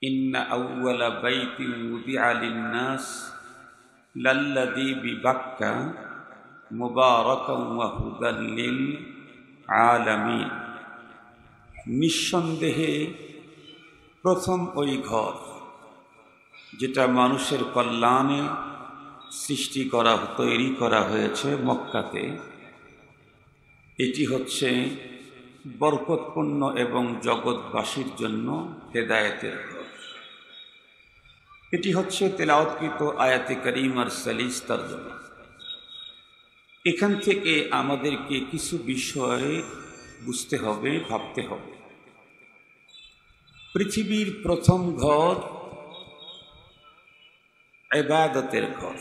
ইন্না আউওয়ালা বাইতিন উযিআ লিন-নাস লাল্লাযী বিবাক্কা মুবারাকান ওয়া হুদাল লিল আলামিন। নিঃসন্দেহে প্রথম ওই ঘর যেটা মানুষের কল্যাণে সৃষ্টি করা তৈরি করা হয়েছে মক্কাতে, এটি হচ্ছে বরকতপূর্ণ এবং জগৎবাসীর জন্য হেদায়েতের ঘর। এটি হচ্ছে তেলাওয়াতকৃত আয়াতে কারিমার সলিস তরজমা। এখান থেকে আমাদেরকে কিছু বিষয়ে বুঝতে হবে, ভাবতে হবে। পৃথিবীর প্রথম ঘর ইবাদতের ঘর,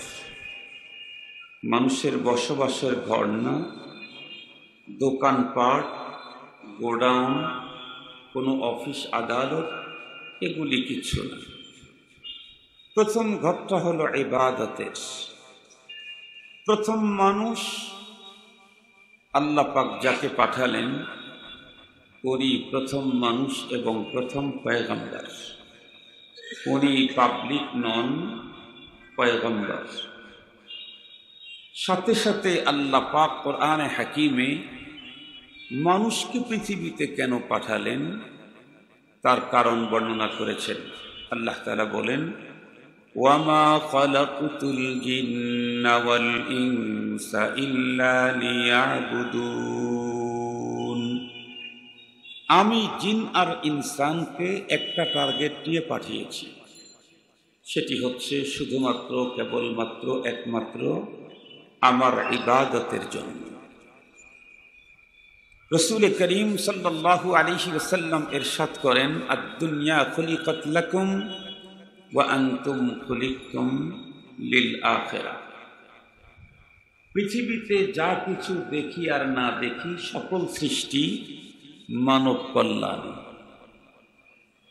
মানুষের বসবাসের ঘর না, দোকানপাট, গোডাউন, কোনো অফিস আদালত, এগুলি কিছু না। প্রথম ঘরটা হলো ইবাদতের। প্রথম মানুষ আল্লাহ পাক যাকে পাঠালেন, উনি প্রথম মানুষ এবং প্রথম পয়গম্বর। উনি পাবলিক নন, পয়গম্বর। সাথে সাথে আল্লাহ পাক কোরআনে হাকিমে মানুষকে পৃথিবীতে কেন পাঠালেন তার কারণ বর্ণনা করেছেন। আল্লাহ তাআলা বলেন, ওয়ামা খালাকুতুল জিন্না ওয়াল ইনসা ইল্লা লিয়াবুদুন। আমি জিন আর ইনসানকে একটা টার্গেট নিয়ে পাঠিয়েছি, সেটি হচ্ছে শুধুমাত্র, কেবলমাত্র, একমাত্র আমার ইবাদতের জন্য। রাসূল করিম সাল্লাল্লাহু আলাইহি ওয়াসাল্লাম ইরশাদ করেন, আদ-দুনিয়া খুলিকাত লাকুম ওয়া আনতুম খুলিকতুম লিল আখিরাহ। পৃথিবীতে যা কিছু দেখি আর না দেখি সকল সৃষ্টি মানব কল্যাণ,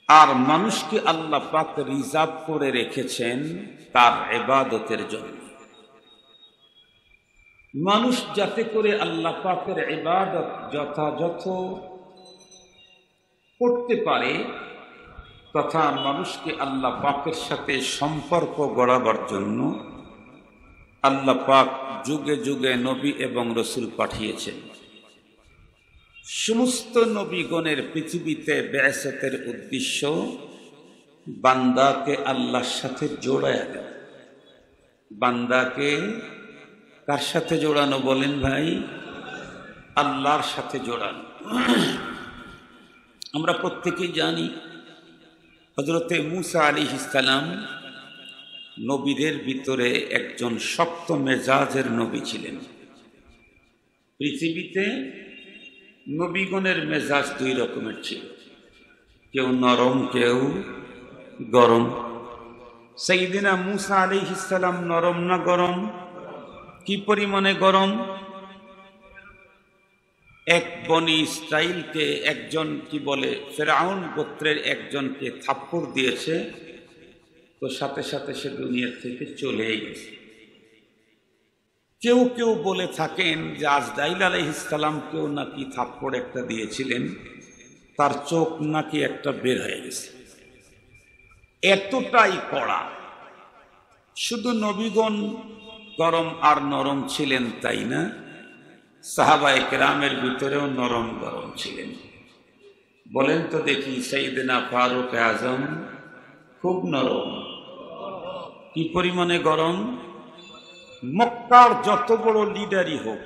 আর মানুষকে আল্লাহ পাক রিজার্ভ করে রেখেছেন তার ইবাদতের জন্য। মানুষ যাতে করে আল্লাহ পাকের ইবাদত যথাযথ করতে পারে, তথা মানুষকে আল্লাহ পাকের সাথে সম্পর্ক গড়াবার জন্য আল্লাহ পাক যুগে যুগে নবী এবং রসুল পাঠিয়েছেন। সমস্ত নবীগণের পৃথিবীতে বিআসতের উদ্দেশ্য বান্দাকে আল্লাহর সাথে জোড়ায় দেয়। বান্দাকে কার সাথে জোড়ানো বলেন ভাই? আল্লাহর সাথে জোড়ানো। আমরা প্রত্যেকেই জানি হযরতে মূসা আলাইহিস সালাম নবীদের ভিতরে একজন শক্ত মেজাজের নবী ছিলেন। পৃথিবীতে নবীগণের মেজাজ দুই রকমের ছিল, কেউ নরম, কেউ গরম। সাইয়েদিনা মূসা আলাইহিস সালাম নরম না গরম? কি পরিমাণে গরম! এক বনি ইসরাইলকে একজন ফেরাউন গোত্রের একজনকে থাপ্পড় দিয়েছে, তো সাথে সাথে সে দুনিয়া থেকে চলে গেছে। কেউ কেউ বলে থাকেন যে আজরাইল আলাইহিস সালামকেও নাকি থাপ্পড় একটা দিয়েছিলেন, তার চোখ নাকি একটা বের হয়ে গেছে। এতটাই কড়া। শুধু নবীগণ গরম আর নরম ছিলেন তাই না, সাহাবায়ে কেরামের ভিতরেও নরম গরম ছিলেন। বলেন তো দেখি, সাইয়েদনা ফারুক আজম খুব নরম, কি পরিমাণে গরম! মক্কার যত বড় লিডারই হোক,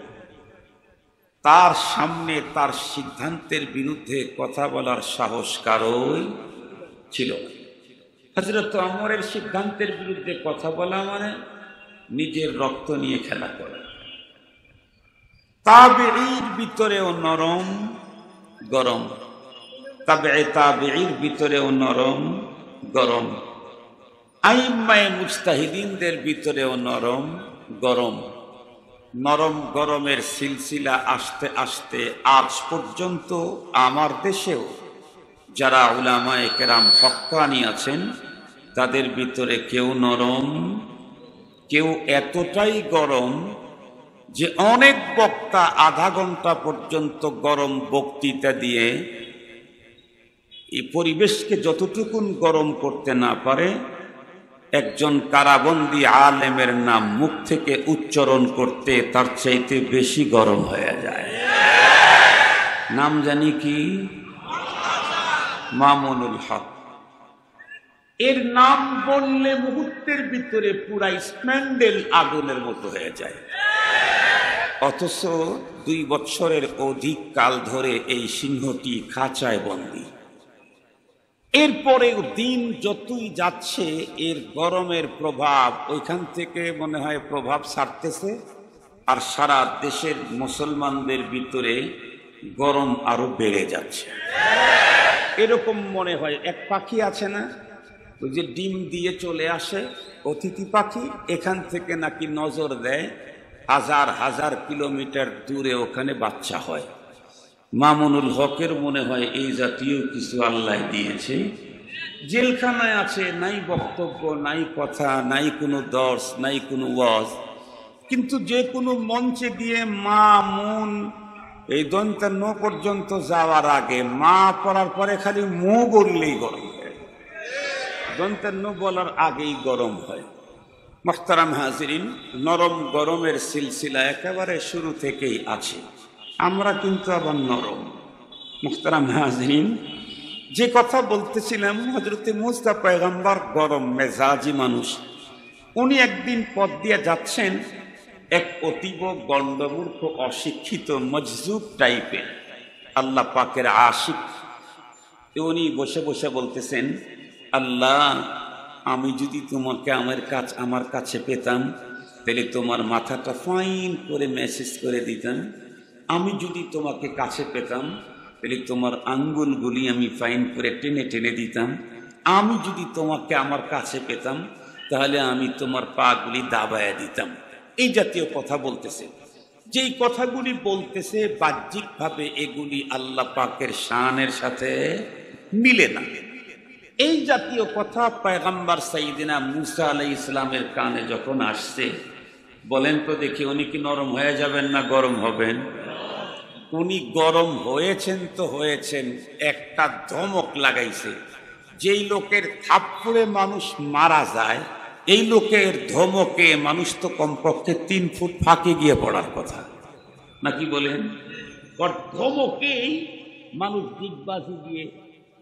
তার সামনে তার সিদ্ধান্তের বিরুদ্ধে কথা বলার সাহস কারোই ছিল না। হযরত ওমরের সিদ্ধান্তের বিরুদ্ধে কথা বলা মানে নিজের রক্ত নিয়ে খেলা করা। তাবেঈর ভিতরেও নরম গরম, তাবেঈর ভিতরেও নরম গরম, আইম্মায়ে মুজতাহিদিনদের ভিতরেও নরম গরম। নরম গরমের সিলসিলা আস্তে আস্তে আজ পর্যন্ত আমার দেশেও যারা উলামায়ে কেরাম হক্কানি আছেন, তাদের ভিতরে কেউ নরম, কেউ এতটাই গরম যে অনেক বক্তা আধা ঘন্টা পর্যন্ত গরম বক্তৃতা দিয়ে এই পরিবেশকে যতটুকুন গরম করতে না পারে, একজন কারাবন্দী আলেমের নাম মুখ থেকে উচ্চারণ করতে তার চাইতে বেশি গরম হয়ে যায়। নাম জানি কি? মামুনুল হক। এর নাম বললে মুহূর্তের ভিতরে পুরা স্প্যান্ডেল আগুনের মতো হয়ে যায়। অথচ 2 বছরের অধিক কাল ধরে এই সিংহটি খাঁচায় বন্দী। এরপরে দিন যতই যাচ্ছে এর গরমের প্রভাব ওইখান থেকে মনে হয় প্রভাব ছাড়তেছে, আর সারা দেশের মুসলমানদের ভিতরে গরম আরো বেড়ে যাচ্ছে। এরকম মনে হয়। এক পাখি আছে না, ওই যে ডিম দিয়ে চলে আসে অতিথি পাখি, এখান থেকে নাকি নজর দেয় হাজার হাজার কিলোমিটার দূরে ওখানে বাচ্চা হয়। মামুনুল হকের মনে হয় এই জাতীয় কিছু আল্লাহ দিয়েছে। জেলখানায় আছে, নাই বক্তব্য, নাই কথা, নাই কোনো দর্শ, নাই কোনো ওয়াজ, কিন্তু যে কোনো মঞ্চে গিয়ে মামুন এই দন্তান্ন পর্যন্ত যাওয়ার আগে মা পড়ার পরে খালি মু বললেই গরম হয়, দন্তান্ন বলার আগেই গরম হয়। মুহতারাম হাজিরিন, নরম গরমের সিলসিলা একেবারে শুরু থেকেই আছে। আমরা কিন্তু আবার নরম। মুহতারাম হাজিরিন, যে কথা বলতেছিলাম, হযরতে মুসা পয়গম্বর গরম মেজাজি মানুষ। উনি একদিন পথ দিয়ে যাচ্ছেন, এক অতীব গণ্ডমূর্খ অশিক্ষিত মজজুব টাইপের আল্লাহ পাকের আশিক। উনি বসে বসে বলতেছেন, আল্লাহ, আমি যদি তোমাকে আমার কাছে পেতাম তাহলে তোমার মাথাটা ফাইন করে মেসেজ করে দিতাম। আমি যদি তোমাকে কাছে পেতাম তাহলে তোমার আঙ্গুলগুলি আমি ফাইন করে টেনে টেনে দিতাম। আমি যদি তোমাকে আমার কাছে পেতাম তাহলে আমি তোমার পাগুলি দাবায়া দিতাম। এই জাতীয় কথা বলতেছে। যেই কথাগুলি বলতেছে বাহ্যিকভাবে এগুলি আল্লাহ পাকের শানের সাথে মিলে না। এই জাতীয় কথা পয়গম্বর সাইয়েদিনা মুসা আলাইহিস সালামের কানে যখন আসছে, বলেন তো দেখি, উনি কি নরম হয়ে যাবেন না গরম হবেন? উনি গরম হয়েছেন তো হয়েছেন, একটা ধমক লাগাইছে। যেই লোকের থাপ্পড়ে মানুষ মারা যায়, এই লোকের ধমকে মানুষ তো কমপক্ষে 3 ফুট ফাঁকে গিয়ে পড়ার কথা, নাকি বলেন? ধমকেই মানুষ দিগবাজি দিয়ে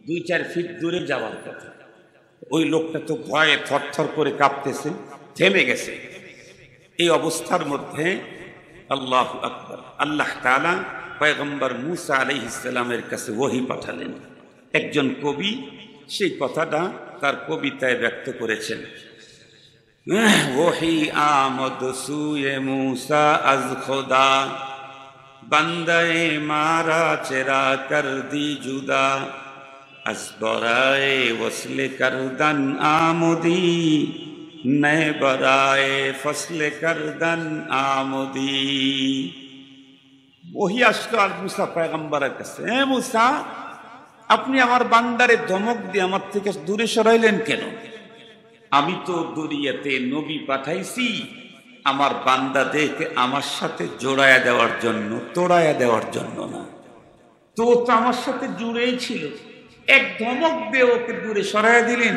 2-4 ফিট দূরে যাওয়ার কথা। ওই লোকটা তো ভয়ে থরথর করে কাঁপতেছে, থেমে গেছে। এই অবস্থার মধ্যে আল্লাহু আকবার, আল্লাহ তাআলা পয়গম্বর মুসা আলাইহিস সালামের কাছে ওহী পাঠালেন। একজন কবি সেই কথাটা তার কবিতায় ব্যক্ত করেছেন। ওহী আমদ সুয়ে মুসা আজ খোদা, বান্দায়ে মারা চেরা কর দি জুদা, আজ বরায়ে ওসলে করদন আমদি, নয়ে বরায়ে ফসলে করদন আমদি। ওহী আসলো আর মুসা পয়গম্বরের কাছে, হে মুসা, আপনি আমার বান্দারে ধমক দিয়ে আমার থেকে দূরে সরাইলেন কেন? আমি তো দুনিয়াতে নবী পাঠাইছি আমার বান্দাদেরকে আমার সাথে জোড়ায়া দেওয়ার জন্য, তোড়ায়া দেওয়ার জন্য না। তো আমার সাথে জুড়েই ছিল, এক ধমক দিয়ে ওকে দূরে সরাইয়া দিলেন।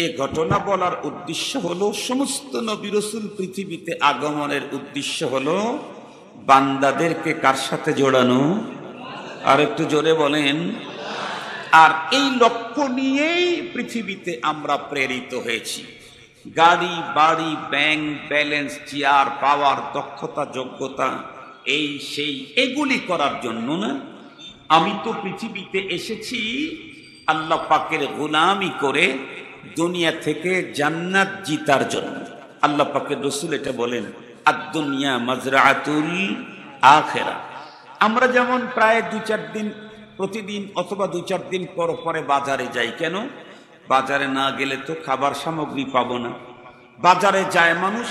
এ ঘটনা বলার উদ্দেশ্য হলো, সমস্ত নবী রাসূল পৃথিবীতে আগমনের উদ্দেশ্য হলো বান্দাদেরকে কার সাথে জোড়ানো? আর একটু জোরে বলেন। আর এই লক্ষ্য নিয়েই পৃথিবীতে আমরা প্রেরিত হয়েছি। গাড়ি, বাড়ি, ব্যাংক ব্যালেন্স, চেয়ার পাওয়ার, দক্ষতা, যোগ্যতা, এই সেই এগুলি করার জন্য না। আমি তো পৃথিবীতে এসেছি আল্লাহ পাকের গোলামি করে দুনিয়া থেকে জান্নাত জিতার জন্য। আল্লাহ পাকের রাসূল এটা বলেন, আদ-দুনিয়া মাজরাআতুল আখিরাহ। আমরা যেমন প্রায় 2-4 দিন প্রতিদিন অথবা 2-4 দিন পর পরে বাজারে যাই। কেন? বাজারে না গেলে তো খাবার সামগ্রী পাবো না। বাজারে যায় মানুষ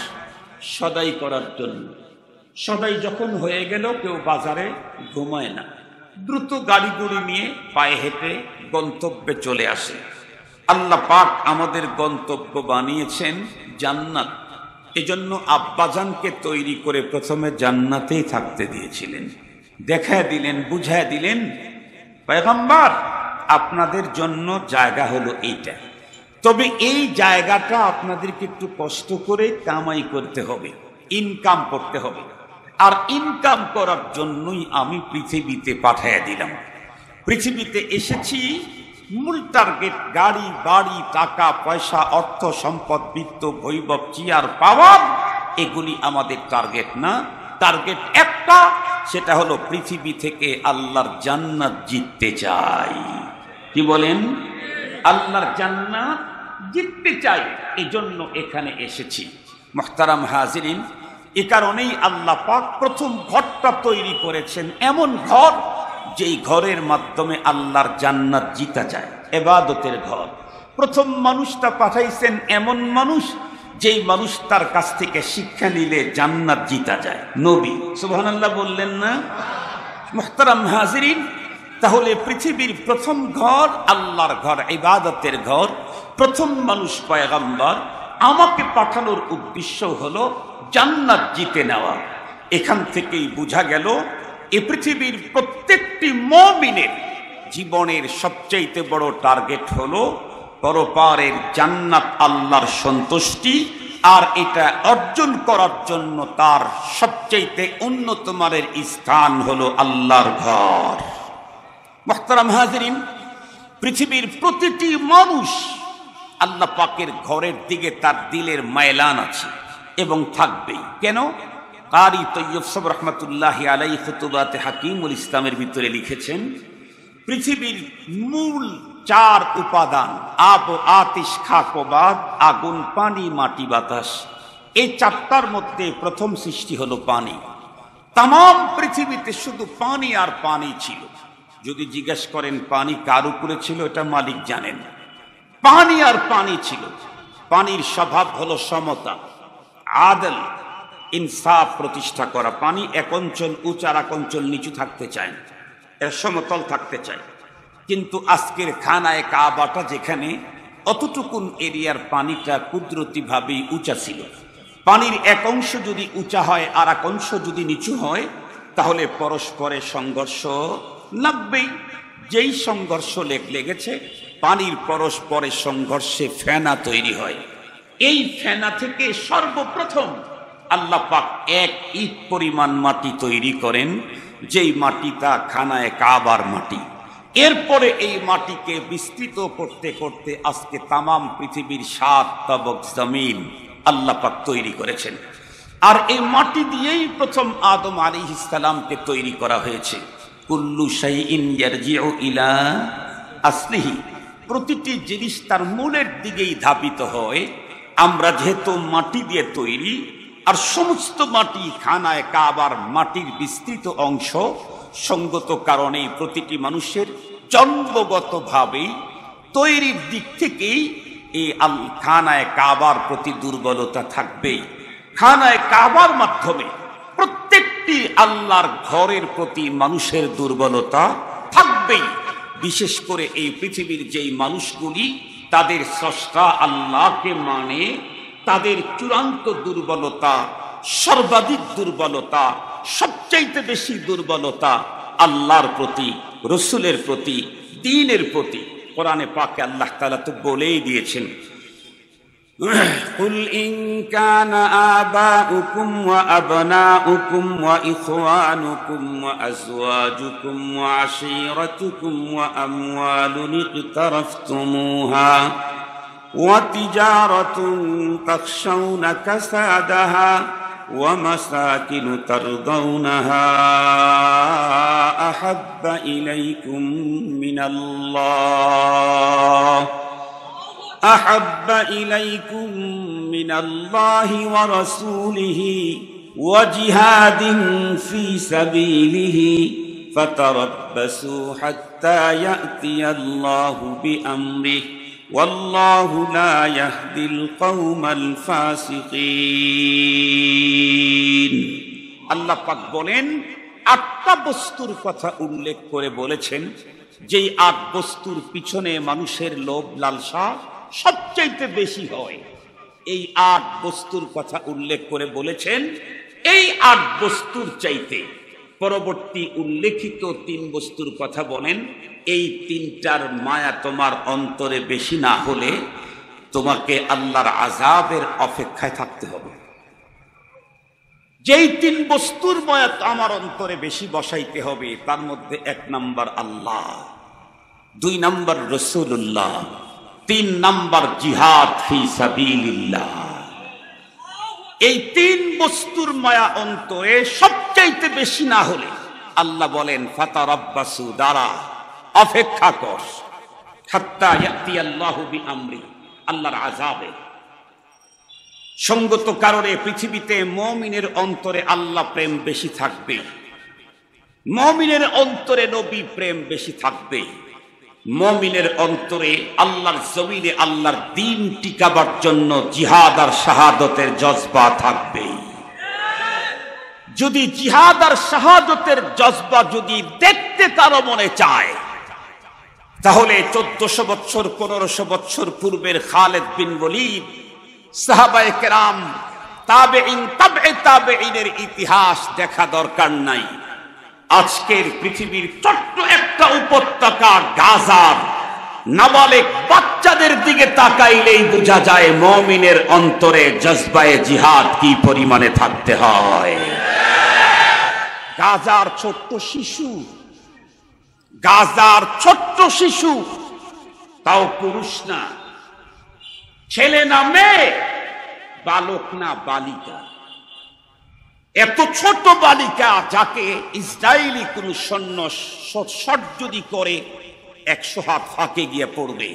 সদাই করার জন্য। সদাই যখন হয়ে গেল, কেউ বাজারে ঘুমায় না, দ্রুত গাড়ি গুড়ি নিয়ে পায়ে হেঁটে গন্তব্যে চলে আসে। আল্লাহ পাক আমাদের গন্তব্য বানিয়েছেন জান্নাত। এজন্য আব্বাজানকে তৈরি করে প্রথমে জান্নাতেই থাকতে দিয়েছিলেন। দেখায় দিলেন, বুঝায় দিলেন, পয়গম্বর আপনাদের জন্য জায়গা হলো এইটা। তবে এই জায়গাটা আপনাদেরকে একটু কষ্ট করে কামাই করতে হবে, ইনকাম করতে হবে। আর ইনকাম করার জন্যই আমি পৃথিবীতে পাঠিয়ে দিলাম। পৃথিবীতে এসেছি মূল টার্গেট গাড়ি বাড়ি, টাকা পয়সা, অর্থ সম্পদ, বিত্ত বৈভব, চেয়ার পাওয়ার, এগুলি আমাদের টার্গেট না। টার্গেট একটা, সেটা হলো পৃথিবী থেকে আল্লাহর জান্নাত জিততে চাই। কি বলেন? আল্লাহর জান্নাত জিততে চাই, এজন্য এখানে এসেছি। মুহতারাম হাজিরিন, এ কারণেই আল্লাহ পাক প্রথম ঘরটা তৈরি করেছেন, এমন ঘর যেই ঘরের মাধ্যমে আল্লাহর জান্নাত জিতা যায়, ইবাদতের ঘর। প্রথম মানুষটা পাঠাইছেন এমন মানুষ, যেই মানুষ তার কাছ থেকে শিক্ষা নিলে জান্নাত জিতা যায়, নবী। সুবহানাল্লাহ বললেন না? মুহতারাম হাজিরিন, তাহলে পৃথিবীর প্রথম ঘর আল্লাহর ঘর, ইবাদতের ঘর। প্রথম মানুষ পয়গম্বর, আমাকে পাঠানোর উদ্দেশ্য হলো জান্নাত জিতে নেওয়া। এখান থেকেই বোঝা গেল এই পৃথিবীর প্রত্যেকটি মুমিনের জীবনের সবচাইতে বড় টার্গেট হলো পরপারের জান্নাত, আল্লাহর সন্তুষ্টি। আর এটা অর্জন করার জন্য তার সবচাইতে উন্নত মানের স্থান হলো আল্লাহর ঘর। মুহতারাম হাজিরিন, পৃথিবীর প্রতিটি মানুষ আল্লাহ পাকের ঘরের দিকে তার দিলের মাইলান আছে এবং থাকবেই। কেন? কারি তৈয়ব সাহেব রহমাতুল্লাহি আলাইহি খুতুবাতে হাকিমুল ইসলামের ভিতরে লিখেছেন, পৃথিবীর মূল 4 উপাদান, আব ও আতিশ, খাক ও বাদ, আগুন, পানি, মাটি, বাতাস। এই 4টার মধ্যে প্রথম সৃষ্টি হলো পানি। তাম পৃথিবীতে শুধু পানি আর পানি ছিল। যদি জিজ্ঞেস করেন পানি কার উপরে ছিল, এটা মালিক জানেন। পানি আর পানি ছিল। পানির স্বভাব হলো সমতা, আদল, ইনসাফ প্রতিষ্ঠা করা। পানি এক অঞ্চল উঁচু আর এক অঞ্চল নিচু থাকতে চায় না, এর সমতল থাকতে চায়। কিন্তু আজকের খানায় কাবাটা যেখানে, অতটুকুন এরিয়ার পানিটা কুদরতিভাবেই উঁচা ছিল। পানির এক অংশ যদি উঁচা হয় আর এক অংশ যদি নিচু হয়, তাহলে পরস্পরের সংঘর্ষ লাগবেই। যেই সংঘর্ষ লেগেছে, পানির পরস্পরের সংঘর্ষে ফেনা তৈরি হয়। এই ফেনা থেকে সর্বপ্রথম আল্লাহ পাক এক ইট পরিমাণ মাটি তৈরি করেন, যেই মাটিটা খানায় কাবার মাটি। এরপরে এই মাটিকে বিস্তৃত করতে করতে আজকে তামাম পৃথিবীর 7 তবক জমিন আল্লাহ পাক তৈরি করেছেন। আর এই মাটি দিয়েই প্রথম আদম আলাইহিস সালামকে তৈরি করা হয়েছে। কুল্লু শাইইন ইয়ারজিউ ইলা আসলিহি, প্রতিটি জিনিস তার মূলের দিকেই ধাবিত হয়। আমরা যেহেতু মাটি দিয়ে তৈরি, আর সমস্ত মাটি খানায় কাবার মাটির বিস্তৃত অংশ, সঙ্গত কারণে প্রতিটি মানুষের জন্মগতভাবেই তৈরির দিক থেকেই এই খানায় কাবার প্রতি দুর্বলতা থাকবেই। খানায় কাবার মাধ্যমে প্রত্যেকটি আল্লাহর ঘরের প্রতি মানুষের দুর্বলতা থাকবেই। বিশেষ করে এই পৃথিবীর যেই মানুষগুলি তাদের স্রষ্টা আল্লাহকে মানে, তাদের চূড়ান্ত দুর্বলতা, সর্বাধিক দুর্বলতা, সবচাইতে বেশি দুর্বলতা আল্লাহর প্রতি, রসুলের প্রতি, দ্বীনের প্রতি। কোরআনে পাকে আল্লাহ তাআলা তো বলেই দিয়েছেন, কুল ইন কানা আবাউকুম ওয়া আবনাউকুম ওয়া ইখওয়ানুকুম ওয়া আজওয়াজুকুম ওয়া আশীরাতুকুম ওয়া আমওয়ালুন ইকতারাফতুমুহা ওয়া তিজারাতুন তাখশাউনা কাসাদাহা ওয়া মাসাকিনু তারদাউনাহা আহাব্বা ইলাইকুম মিনাল্লাহ أحب إليكم من الله ورسوله وجهاد في سبيله فتربصوا حتى يأتي الله بأمره والله لا يهدي القوم الفاسقين। আল্লাহ পাক বলেন, 8টা বস্তুর কথা উল্লেখ করে বলেছেন, যেই 8 বস্তুর পিছনে মানুষের লোভ লালসা সবচাইতে বেশি হয়। এই 8 বস্তুর কথা উল্লেখ করে বলেছেন, এই 8 বস্তুর চাইতে পরবর্তী উল্লেখিত 3 বস্তুর কথা বলেন, এই 3টার মায়া তোমার অন্তরে বেশি না হলে তোমাকে আল্লাহর আযাবের অপেক্ষায় থাকতে হবে। যেই 3 বস্তুর মায়া আমার অন্তরে বেশি বসাইতে হবে, তার মধ্যে 1 নাম্বার আল্লাহ, 2 নাম্বার রাসূলুল্লাহ, 3 নাম্বার জিহাদ ফি সাবিলিল্লাহ। এই 3 বস্তুর মায়া অন্তরে সবচাইতে বেশি না হলে আল্লাহ বলেন ফাতারাব্বাসু, দাঁড়া, অপেক্ষা কর, হাত্তা ইয়াতি আল্লাহু বিআমরি, আল্লাহর আযাবে। সঙ্গত কারণে পৃথিবীতে মুমিনের অন্তরে আল্লাহ প্রেম বেশি থাকবে, মুমিনের অন্তরে নবী প্রেম বেশি থাকবে, মুমিনের অন্তরে আল্লাহর জমিনে আল্লাহর দ্বীন টিকাবার জন্য জিহাদ আর শাহাদাতের জজবা থাকবে। যদি জিহাদ আর শাহাদাতের জজবা যদি দেখতে কারো মনে চায়, তাহলে 1400 বছর 1500 বছর পূর্বের খালিদ বিন ওয়ালিদ, সাহাবায়ে কেরাম, তাবেঈন, তাবে তাবেঈনের ইতিহাস দেখা দরকার নাই। আজকের পৃথিবীর ছোট্ট একটা উপত্যকা গাজার নাবালেগ বাচ্চাদের দিকে তাকাইলেই বোঝা যায় মুমিনের অন্তরে জজবায়ে জিহাদ কি পরিমাণে থাকতে হয়। গাজার ছোট্ট শিশু, গাজার ছোট্ট শিশু, তাও পুরুষ না, ছেলে না মেয়ে, বালক না বালিকা, এত ছোট বালিকা যাকে ইসরায়েলি কোন সৈন্য শট যদি করে 100 হাত ফাঁকে গিয়ে পড়বে,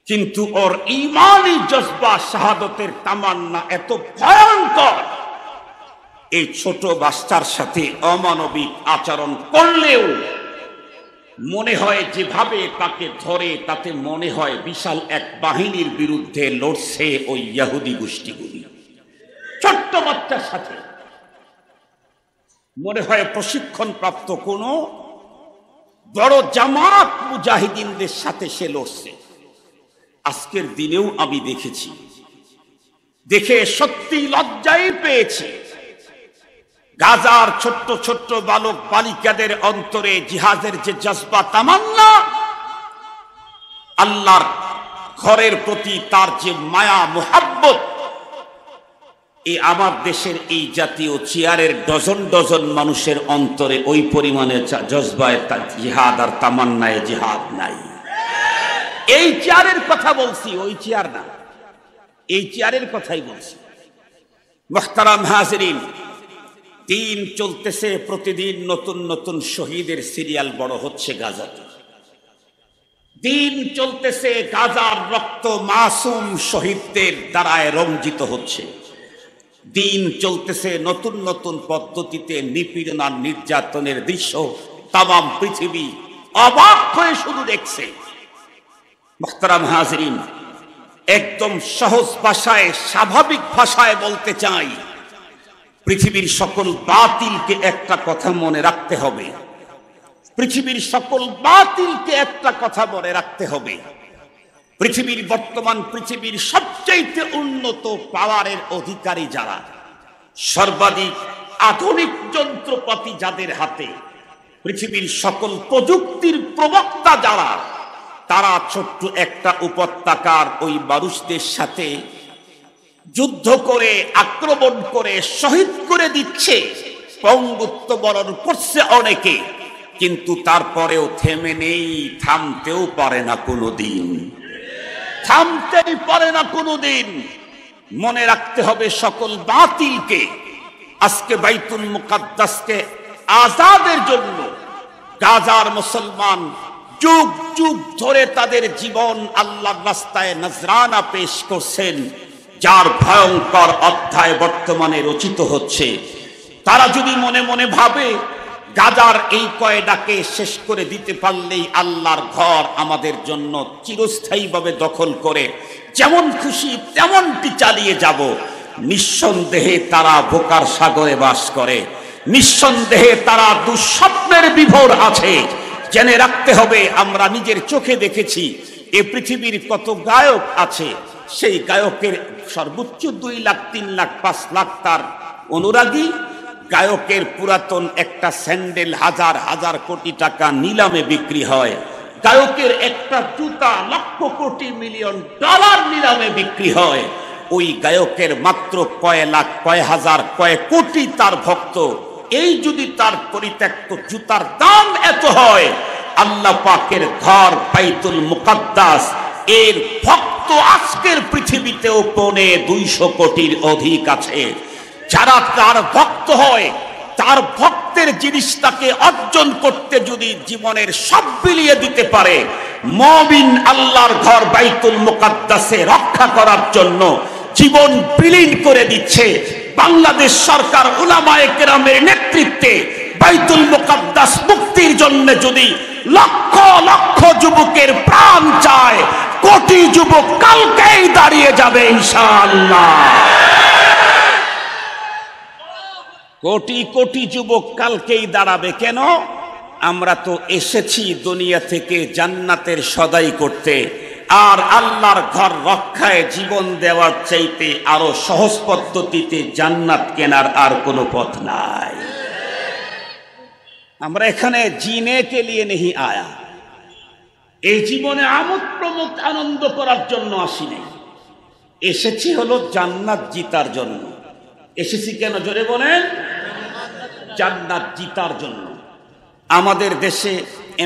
কিন্তু ওর ঈমানি জজবা শাহাদাতের তামান্না এত ভয়ঙ্কর, এই ছোট বাচ্চার সাথে অমানবিক আচরণ করলেও মনে হয় যেভাবে তাকে ধরে তাতে মনে হয় বিশাল এক বাহিনীর বিরুদ্ধে লড়ছে ওই ইহুদি গোষ্ঠীগুলি। ছোট্ট বাচ্চার সাথে মনে হয় প্রশিক্ষণ প্রাপ্ত কোন বড় জামাত মুজাহিদিনদের সাথে সে লড়ছে। আজকের দিনেও আমি দেখেছি, দেখে সত্যি লজ্জাই পেয়েছি। গাজার ছোট্ট ছোট্ট বালক বালিকাদের অন্তরে জিহাদের যে জজবা তামান্না, আল্লাহর ঘরের প্রতি তার যে মায়া মুহাব্বত, এই আমার দেশের এই জাতীয় চেয়ারের ডজন ডজন মানুষের অন্তরে ওই পরিমাণে জজবায় জিহাদ আর তামান্নায় জিহাদ নাই। এই চেয়ারের কথা বলছি, ওই চেয়ার না, এই চেয়ারের কথাই বলছি। মুহতারাম হাজিরিন, দিন চলতেছে, প্রতিদিন নতুন নতুন শহীদের সিরিয়াল বড় হচ্ছে গাজাতে। দিন চলতেছে, গাজার রক্ত মাসুম শহীদদের দ্বারায় রঞ্জিত হচ্ছে। দিন চলতেছে, নতুন নতুন পদ্ধতিতে নিপীড়ন আর নির্যাতনের দৃশ্য তামাম পৃথিবী অবাক হয়ে শুধু দেখছে। মুহতারাম হাজিরিন, একদম সহজ ভাষায়, স্বাভাবিক ভাষায় বলতে চাই, পৃথিবীর সকল বাতিলকে একটা কথা মনে রাখতে হবে, পৃথিবীর সকল বাতিলকে একটা কথা মনে রাখতে হবে। পৃথিবীর বর্তমান পৃথিবীর সবচেয়ে উন্নত পাওয়ারের অধিকারী যারা, সর্বাধিক আধুনিক যন্ত্রপাতি যাদের হাতে, পৃথিবীর সকল প্রযুক্তির প্রবক্তা যারা, তারা ছোট্ট একটা উপত্যকার ওই মানুষদের সাথে যুদ্ধ করে, আক্রমণ করে শহীদ করে দিচ্ছে, পঙ্গুত্ব বরণ করছে অনেকে, কিন্তু তারপরেও থেমে নেই, থামতেও পারে না কোনোদিন, থামতেই পারে না কোনোদিন। মনে রাখতে হবে সকল বাতিলকে। আজকে বাইতুল মুকাদ্দাসকে আজাদের জন্য গাজার মুসলমান যুগ যুগ ধরে তাদের জীবন আল্লাহর রাস্তায় নজরানা পেশ করছেন, যার ভয়ঙ্কর অধ্যায় বর্তমানে রচিত হচ্ছে। তারা যদি মনে মনে ভাবে গাজার এই কয়দাকে শেষ করে দিতে পারলেই আল্লাহর ঘর আমাদের জন্য চিরস্থায়ীভাবে দখল করে যেমন খুশি তেমনটি চালিয়ে যাব, নিঃসন্দেহে তারা বোকার সাগরে বাস করে, নিঃসন্দেহে তারা দুঃস্বপ্নের বিভোর আছে। জেনে রাখতে হবে, আমরা নিজের চোখে দেখেছি এ পৃথিবীর কত গায়ক আছে, সেই গায়কের সর্বোচ্চ 2 লাখ 3 লাখ 5 লাখ তার অনুরাগী, গায়কের পুরাতন একটা স্যান্ডেল হাজার হাজার কোটি টাকা নিলামে বিক্রি হয়, গায়কের একটা জুতা লক্ষ কোটি মিলিয়ন ডলার নিলামে বিক্রি হয়, ওই গায়কের মাত্র কয় লাখ কয় হাজার কয় কোটি তার ভক্ত। এই যদি তার পরিত্যক্ত জুতার দাম এত হয়, আল্লাহ পাকের ঘর বাইতুল মুকাদ্দাস এর ভক্ত আজকের পৃথিবীতেও 250 কোটির অধিক আছে। যারা তার ভক্ত হয়, তার ভক্তের জিনিসটাকে অর্জন করতে যদি জীবনের সব বিলিয়ে দিতে পারে, মুমিন আল্লাহর ঘর বাইতুল মুকাদ্দাসে রক্ষা করার জন্য জীবন বিলীন করে দিচ্ছে। বাংলাদেশ সরকার উলামায়ে কেরামের নেতৃত্বে বাইতুল মুকাদ্দাস মুক্তির জন্য যদি লক্ষ লক্ষ যুবকের প্রাণ চায়, কোটি যুবক কালকেই দাঁড়িয়ে যাবে ইনশাআল্লাহ। কোটি কোটি যুবক কালকেই দাঁড়াবে। কেন? আমরা তো এসেছি দুনিয়া থেকে জান্নাতের সদাই করতে, আর আল্লাহর ঘর রক্ষায় জীবন দেওয়ার চাইতে আরো সহজ পদ্ধতিতে জান্নাত কেনার আর কোনো পথ নাই। আমরা এখানে জিনে কে লিয়ে নেহি আয়া, এই জীবনে আমোদ প্রমোদ আনন্দ করার জন্য আসি নাই, এসেছি হলো জান্নাত জিতার জন্য। এসেছি কেন জোরে বলেন? জান্নাত জিতার জন্য। আমাদের দেশে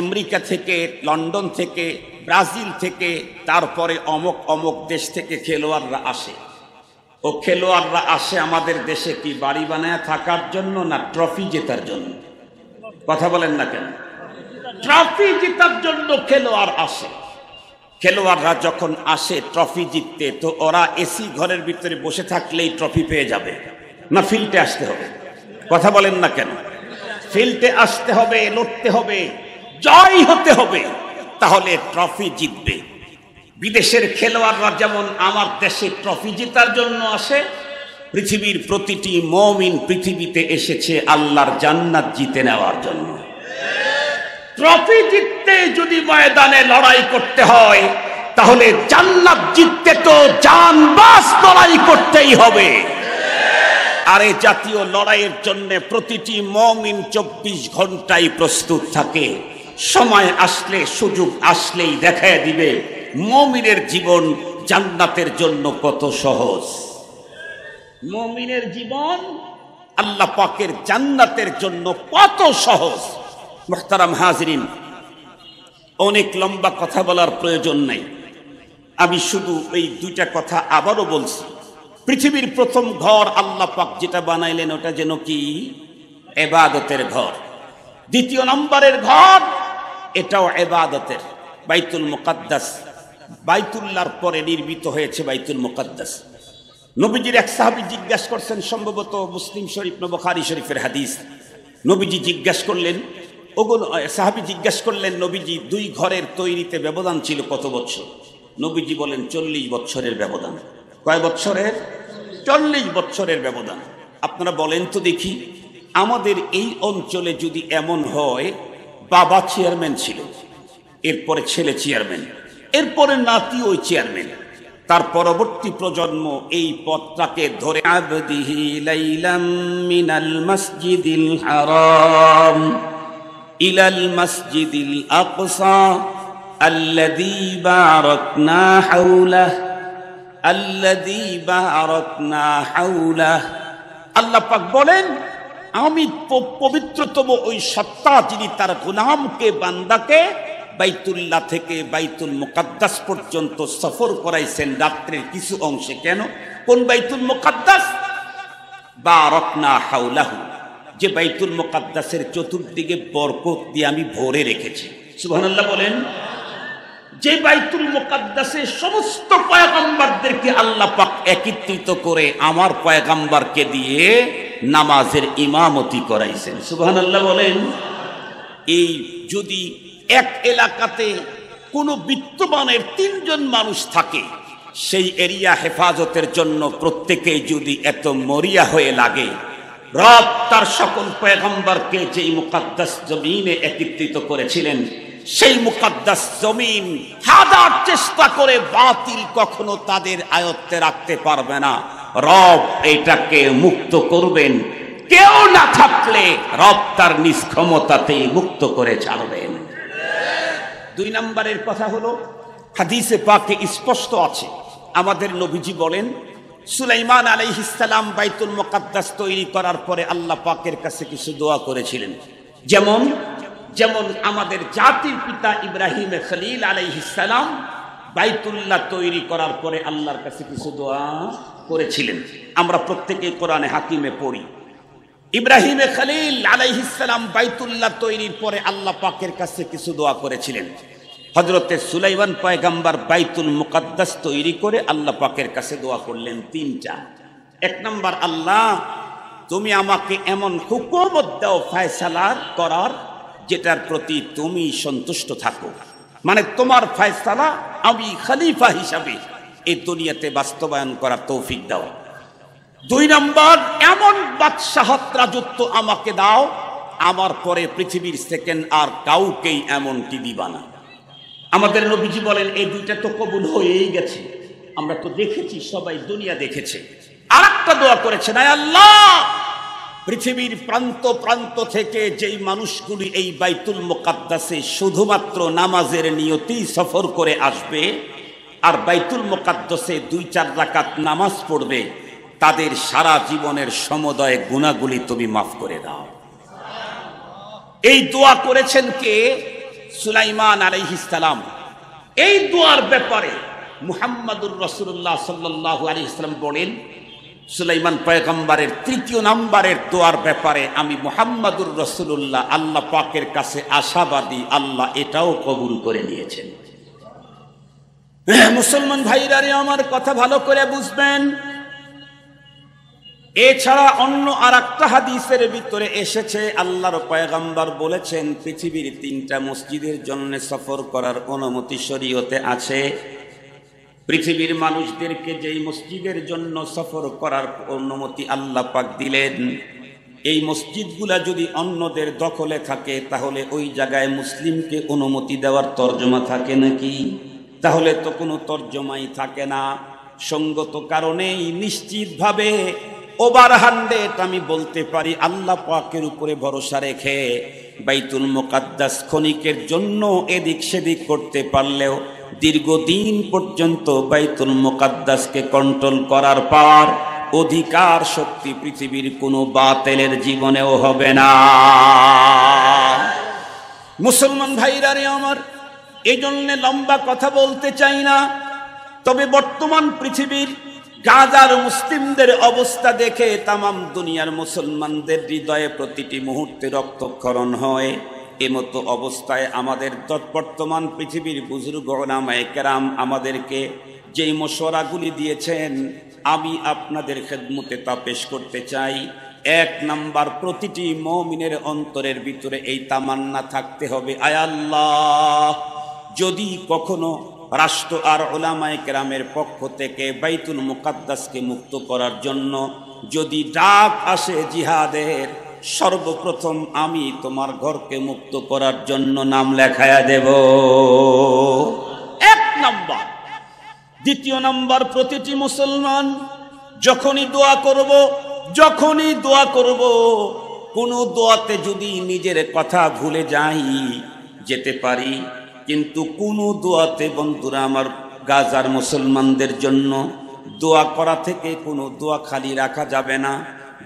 আমেরিকা থেকে, লন্ডন থেকে, ব্রাজিল থেকে, তারপরে অমুক অমুক দেশ থেকে খেলোয়াড়রা আসে। ও খেলোয়াড়রা আসে আমাদের দেশে কি বাড়ি বানায় থাকার জন্য না ট্রফি জেতার জন্য? কথা বলেন না কেন? ট্রফি জেতার জন্য খেলোয়াড় আসে। খেলোয়াড়রা যখন আসে ট্রফি জিততে, তো ওরা এসি ঘরের ভিতরে বসে থাকলেই ট্রফি পেয়ে যাবে না ফিল্ডে আসতে হবে? কথা বলেন না কেন? ফিল্ডে আসতে হবে, লড়তে হবে, জয় হতে হবে, তাহলে ট্রফি জিতবে। বিদেশের খেলোয়াড়রা যেমন আমার দেশে ট্রফি জেতার জন্য আসে, পৃথিবীর প্রতিটি মুমিন পৃথিবীতে এসেছে আল্লাহর জান্নাত জিতে নেওয়ার জন্য। ট্রফি জিততে যদি ময়দানে লড়াই করতে হয়, তাহলে জান্নাত জিততে তো জানবাজ লড়াই করতেই হবে। আর এই জাতীয় লড়াইয়ের জন্য প্রতিটি মুমিন 24 ঘন্টায় প্রস্তুত থাকে। সময় আসলে, সুযোগ আসলেই দেখায় দিবে মুমিনের জীবন জান্নাতের জন্য কত সহজ। মুমিনের জীবন আল্লাহ পাকের জান্নাতের জন্য কত সহজ। মুহতারাম হাজিরিন, অনেক লম্বা কথা বলার প্রয়োজন নাই, আমি শুধু এই দুইটা কথা আবারও বলছি। পৃথিবীর প্রথম ঘর আল্লাহ পাক যেটা বানাইলেন, ওটা যেন কি ইবাদতের ঘর। দ্বিতীয় নম্বরের ঘর, এটাও ইবাদতের, বাইতুল মুকাদ্দাস। বাইতুল্লাহর পরে নির্মিত হয়েছে বাইতুল মুকাদ্দাস। নবীজির এক সাহাবী জিজ্ঞাসা করছেন, সম্ভবত মুসলিম শরীফ না বুখারী শরীফের হাদিস। নবীজি জিজ্ঞাসা করলেন, সাহাবী জিজ্ঞাসা করলেন, নবীজি 2 ঘরের তৈরিতে ব্যবধান ছিল কত বছর? নবীজি বলেন 40 বছরের ব্যবধান। কয় বছরের? 40 বছরের ব্যবধান। আপনারা বলেন তো দেখি, আমাদের এই অঞ্চলে যদি এমন হয়, বাবা চেয়ারম্যান ছিল, এরপরে ছেলে চেয়ারম্যান, এরপরে নাতি ওই চেয়ারম্যান, তার পরবর্তী প্রজন্ম এই পথটাকে ধরে আবদিহি লাইলাম মিনাল মসজিদিল হারাম ইলাল মসজিদিল আকসা আল্লাযী বারাকনা হাওলাহু আল্লাযী বারাকনা হাওলাহু। আল্লাহ পাক বলেন, আমি পবিত্রতম ওই সত্তা যিনি তার গোলামকে, বান্দাকে বাইতুল্লাহ থেকে বাইতুল মুকাদ্দাস পর্যন্ত সফর করাইছেন রাত্রের কিছু অংশে। কেন? কোন বাইতুল মুকাদ্দাস? বারাকনা হাওলাহু, যে বাইতুল মুকাদ্দাসের চতুর্দিকে বরকত দিয়ে আমি ভরে রেখেছি। সুবহানাল্লাহ বলেন। যে বাইতুল মুকাদ্দাসে সমস্ত পয়গম্বরদেরকে আল্লাহ পাক একত্রিত করে আমার পয়গম্বরকে দিয়ে নামাজের ইমামতি করাইছেন। সুবহানাল্লাহ বলেন। এই যদি এক এলাকাতে কোনো বিত্তবানের 3 জন মানুষ থাকে, সেই এরিয়া হেফাজতের জন্য প্রত্যেকেই যদি এত মরিয়া হয়ে লাগে, রব তার সকল পয়গম্বরকে যেই মুকাদ্দাস জমিনে একত্রিত করেছিলেন, সেই মুকাদ্দাস জমিন হাজার চেষ্টা করে বাতিল কখনো তাদের আয়ত্তে রাখতে পারবে না। রব এটাকে মুক্ত করবেন, কেউ না থাকলে রব তার নিজ ক্ষমতাতেই মুক্ত করে ছাড়বেন। 2 নম্বরের কথা হলো, হাদিসে পাকে স্পষ্ট আছে, আমাদের নবীজি বলেন সুলাইমান আলাইহিস সালাম বাইতুল মুকাদ্দাস তৈরি করার পরে আল্লাহ পাকের কাছে কিছু দোয়া করেছিলেন। যেমন যেমন আমাদের জাতির পিতা ইব্রাহিম খলিল আলাইহিস সালাম বাইতুল্লাহ তৈরি করার পরে আল্লাহর কাছে কিছু দোয়া করেছিলেন। আমরা প্রত্যেকেই কোরআনে হাকিমে পড়ি, ইব্রাহিম খলিল আলাইহিস সালাম বাইতুল্লাহ তৈরির পরে আল্লাহ পাকের কাছে কিছু দোয়া করেছিলেন। হযরতে সুলাইমান পয়গম্বর বাইতুল মুকাদ্দাস তৈরি করে আল্লাহ পাকের কাছে দোয়া করলেন 3টা। 1 নম্বর, আল্লাহ তুমি আমাকে এমন হুকুমত দাও ফয়সালা করার যেটার প্রতি তুমি সন্তুষ্ট থাকো, মানে তোমার ফয়সালা আমি খলিফা হিসাবে এই দুনিয়াতে বাস্তবায়ন করার তৌফিক দাও। 2 নম্বর, এমন বাদশাহত রাজত্ব আমাকে দাও আমার পরে পৃথিবীর সেকেন্ড আর কাউকেই এমনটি দিবা না। আমাদের নবীজি বলেন এই 2টা তো কবুল হয়েই গেছে, আমরা তো দেখেছি, সবাই দুনিয়া দেখেছে। আরেকটা দোয়া করেছেন, আয় আল্লাহ পৃথিবীর প্রান্ত প্রান্ত থেকে যেই মানুষগুলি এই বাইতুল মুকাদ্দাসে শুধুমাত্র নামাজের নিয়তেই সফর করে আসবে আর বাইতুল মুকাদ্দাসে 2-4 রাকাত নামাজ পড়বে, তাদের সারা জীবনের সমুদয় গুনাহগুলি তুমি মাফ করে দাও। এই দোয়া করেছেন কে? সুলাইমান আলাইহিস সালাম। এই দোয়ার ব্যাপারে মুহাম্মাদুর রাসূলুল্লাহ সাল্লাল্লাহু আলাইহি ওয়াসাল্লাম বলেন, সুলাইমান পয়গম্বরের 3য় নম্বরের দোয়ার ব্যাপারে আমি মুহাম্মাদুর রাসূলুল্লাহ আল্লাহ পাকের কাছে আশাবাদী, আল্লাহ এটাও কবুল করে নিয়েছেন। মুসলমান ভাইরা রে, আমার কথা ভালো করে বুঝবেন। এছাড়া অন্য আরেকটা হাদিসের ভিতরে এসেছে, আল্লাহর পয়গম্বর বলেছেন পৃথিবীর 3টা মসজিদের জন্য সফর করার অনুমতি শরীয়তে আছে। পৃথিবীর মানুষদেরকে যেই মসজিদের জন্য সফর করার অনুমতি আল্লাহ পাক দিলেন, এই মসজিদগুলা যদি অন্যদের দখলে থাকে তাহলে ওই জায়গায় মুসলিমকে অনুমতি দেওয়ার তর্জমা থাকে নাকি? তাহলে তো কোনো তর্জমাই থাকে না। সঙ্গত কারণেই নিশ্চিতভাবে ওভার 100 আমি বলতে পারি আল্লাহ পাকের উপরে ভরসা রেখে বাইতুল মুকাদ্দাস ক্ষণিকের জন্য এদিক সেদিক করতে পারলেও দীর্ঘদিন পর্যন্ত বাইতুল মুকাদ্দাসকে কন্ট্রোল করার পাওয়ার অধিকার শক্তি পৃথিবীর কোনো বাতিলের জীবনেও হবে না। মুসলমান ভাইরা রে আমার, এই জন্য লম্বা কথা বলতে চাই না, তবে বর্তমান পৃথিবীর গাজার মুসলিমদের অবস্থা দেখে তামাম দুনিয়ার মুসলমানদের হৃদয়ে প্রতিটি মুহূর্তে রক্তক্ষরণ হয়। এমতো অবস্থায় আমাদের বর্তমান পৃথিবীর বুজুর্গ উলামায়ে কেরাম আমাদেরকে যেই মশওয়ারাগুলি দিয়েছেন আমি আপনাদের খেদমতে তা পেশ করতে চাই। 1 নাম্বার, প্রতিটি মুমিনের অন্তরের ভিতরে এই তামান্না থাকতে হবে, আয় আল্লাহ যদি কখনো রাষ্ট্র আর উলামায়ে কেরামের পক্ষ থেকে বাইতুল মুকাদ্দাসকে মুক্ত করার জন্য যদি ডাক আসে জিহাদের, সর্বপ্রথম আমি তোমার ঘরকে মুক্ত করার জন্য নাম লেখায়া দেব। 1 নাম্বার। 2 নাম্বার, প্রতিটি মুসলমান যখনই দোয়া করব কোন দোয়াতে যদি নিজের কথা ভুলে যেতে পারি, কিন্তু কোন দোয়াতে বন্ধুরা আমার গাজার মুসলমানদের জন্য দোয়া করা থেকে কোনো দোয়া খালি রাখা যাবে না।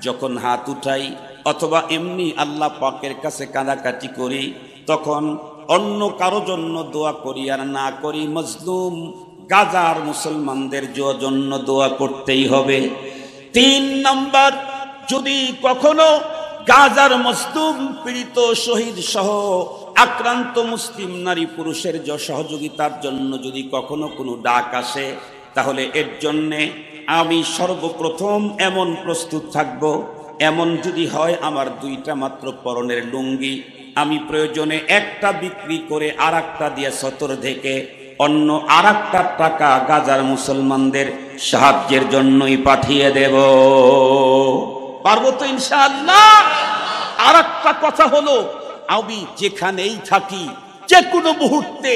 যখন হাত উঠাই অথবা এমনি আল্লাহ পাকের কাছে কাঁদাকাটি করি তখন অন্য কারো জন্য দোয়া করি আর না করি, মজলুম গাজার মুসলমানদের জন্য দোয়া করতেই হবে। 3 নাম্বার, যদি কখনো গাজার মজলুম পীড়িত শহীদ সহ আক্রান্ত মুসলিম নারী পুরুষের সহযোগিতার জন্য যদি কখনো কোনো ডাক আসে, তাহলে এর জন্যে আমি সর্বপ্রথম এমন প্রস্তুত থাকব, এমন যদি হয় আমার 2টা মাত্র পরনের লুঙ্গি আমি প্রয়োজনে একটা বিক্রি করে আরেকটা দিয়ে সতর থেকে অন্য আরেকটা টাকা গাজার মুসলমানদের সাহায্যের জন্যই পাঠিয়ে দেব। পারবো তো ইনশাআল্লাহ। আরেকটা কথা হলো, আমি যেখানেই থাকি যে কোনো মুহূর্তে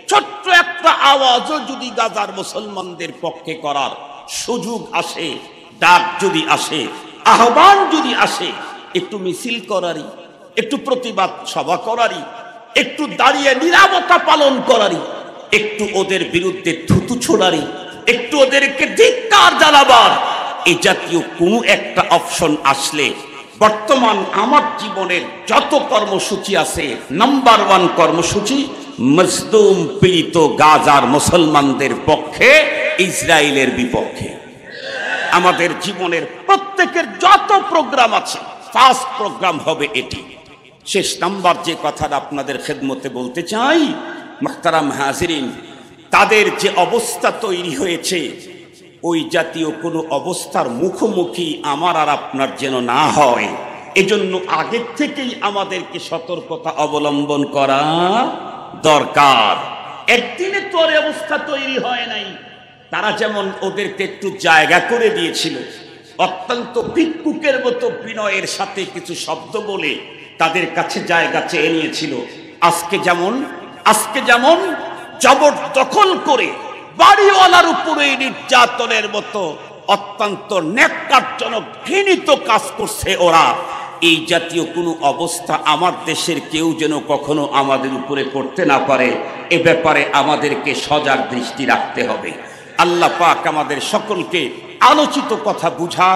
ছোট্ট একটা আওয়াজও যদি গাজার মুসলমানদের পক্ষে করার সুযোগ আসে, ডাক যদি আসে, আহ্বান যদি আসে, একটু মিছিল করারই, একটু প্রতিবাদ সভা করারই, একটু দাঁড়িয়ে নীরবতা পালন করারই, একটু ওদের বিরুদ্ধে থুতু ছোড়ারই, একটু ওদেরকে ধিক্কার জানাবার, এই জাতীয় কোনো একটা অপশন আসলে বর্তমান আমার জীবনের যত কর্মসূচি আছে, নাম্বার 1 কর্মসূচি মজলুম পীড়িত গাজার মুসলমানদের পক্ষে, ইসরায়েলের বিপক্ষে। আমাদের জীবনের প্রত্যেকের যত প্রোগ্রাম আছে, ফার্স্ট প্রোগ্রাম হবে এটি। শেষ নাম্বার যে কথাটা আপনাদের খেদমতে বলতে চাই, মুহতারাম হাজিরিন, তাদের যে অবস্থা তৈরি হয়েছে, ওই জাতীয় কোনো অবস্থার মুখোমুখি আমার আর আপনার যেন না হয়, এজন্য আগের থেকেই আমাদেরকে সতর্কতা অবলম্বন করা দরকার। একদিনে তোর অবস্থা তৈরি হয় নাই। তারা যেমন ওদেরকে একটু জায়গা করে দিয়েছিল, অত্যন্ত ভিক্ষুকের মতো বিনয়ের সাথে কিছু শব্দ বলে তাদের কাছে জায়গা চেয়ে নিয়েছিল, আজকে যেমন জবরদখল করে বাড়িওয়ালার উপরে নির্যাতনের মতো অত্যন্ত ন্যাক্কারজনক ঘৃণিত কাজ করছে ওরা। এই জাতীয় কোনো অবস্থা আমার দেশের কেউ যেন কখনো আমাদের উপরে করতে না পারে, এ ব্যাপারে আমাদেরকে সজাগ দৃষ্টি রাখতে হবে। আল্লাহ পাক আমাদের সকলকে আলোচিত কথা বুঝা,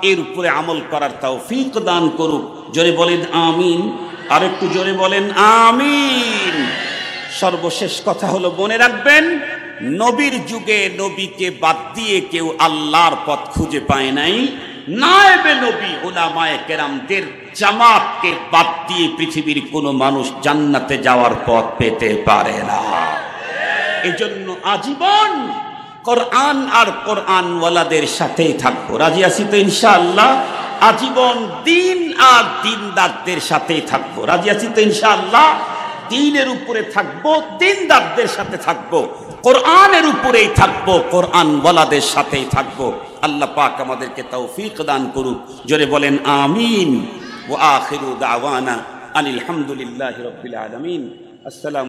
এর উপরে আমল করার তৌফিক দান করুক। জোরে বলেন আমিন। আর একটু জোরে বলেন আমিন। সর্বশেষ কথা হলো, মনে রাখবেন, নবীর যুগে নবীকে বাদ দিয়ে কেউ আল্লাহর পথ খুঁজে পায় নাই। নায়েবে নবী উলামায়ে কেরামদের জামাতকে বাদ দিয়ে পৃথিবীর কোনো মানুষ জান্নাতে যাওয়ার পথ পেতে পারে না। এজন্য আজীবন কোরআন আর কোরআনওয়ালাদের সাথেই থাকবো। রাজি আছি তো ইনশাআল্লাহ? আজীবন দিন আর দিনদারদের সাথেই থাকবো। রাজি আছি তো ইনশাআল্লাহ? দিনের উপরে থাকবো, দিনদারদের সাথে থাকবো, কোরআনের উপরেই থাকবো, কোরআনওয়ালাদের সাথেই থাকবো। আল্লাহ পাক আমাদেরকে তৌফিক দান করুক। জোরে বলেন আমিন। ওয়া আখিরু দাওয়ানা আনিল হামদুলিল্লাহি রাব্বিল আলামিন। আসসালামু